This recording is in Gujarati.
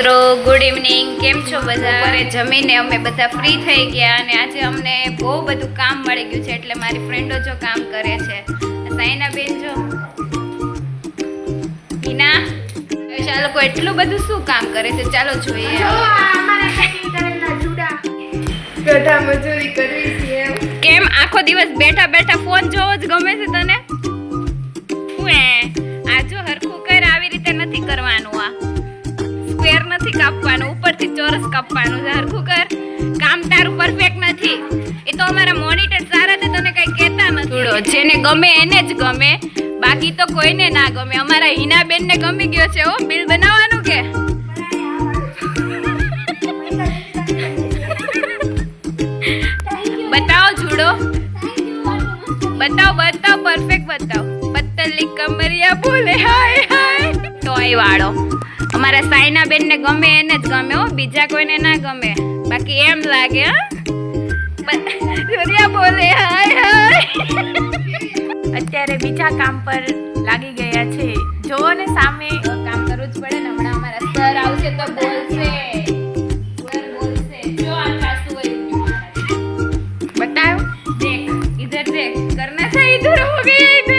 મિત્રો ગુડ ઇવનિંગ, કેમ છો બધા? અરે જમીને અમે બધા ફ્રી થઈ ગયા અને આજે અમને બહુ બધું કામ મળી ગયું છે એટલે મારી ફ્રેન્ડો જો કામ કરે છે. સાઈના બેન જો, હિના, આ લોકો એટલું બધું શું કામ કરે છે ચાલો જોઈએ. બેઠા મજૂરી કરવી છે. કેમ આખો દિવસ બેઠા બેઠા ફોન જોવો જ ગમે છે તને? આ જો હરખું કર, આવી રીતે નથી કરવાનું. આ સ્ક્વેર નથી કાપવાનું, ઉપરથી ચોરસ કાપવાનું છે. હરખું કર, કામ તારું પરફેક્ટ નથી. એ તો અમારા મોનિટર સારા છે, તને કઈ કહેતા નથી. જેને ગમે એને જ ગમે, બાકી તો કોઈને ના ગમે. અમારા હિનાબેન ને ગમી ગયો છે. ઓ બિલ બનાવવાનું કે बताओ झूड़ो, बताओ बताओ परफेक्ट बताओ. पतली कमरिया बोले हाय हाय. टॉय वाળો અમારા સાઈના બેન ને ગમે એને જ ગમે હો, બીજા કોઈને ના ગમે. બાકી એમ લાગે હા સૂર્યા બોલે હાય હાય. અત્યારે બીજા કામ પર લાગી ગયા છે. જો ને સામે કામ કરવું જ પડે ને. હમણાં અમારા સર આવશે તો બોલશે. बताओ. देख इधर देख, करना था इधर, हो गया इधर.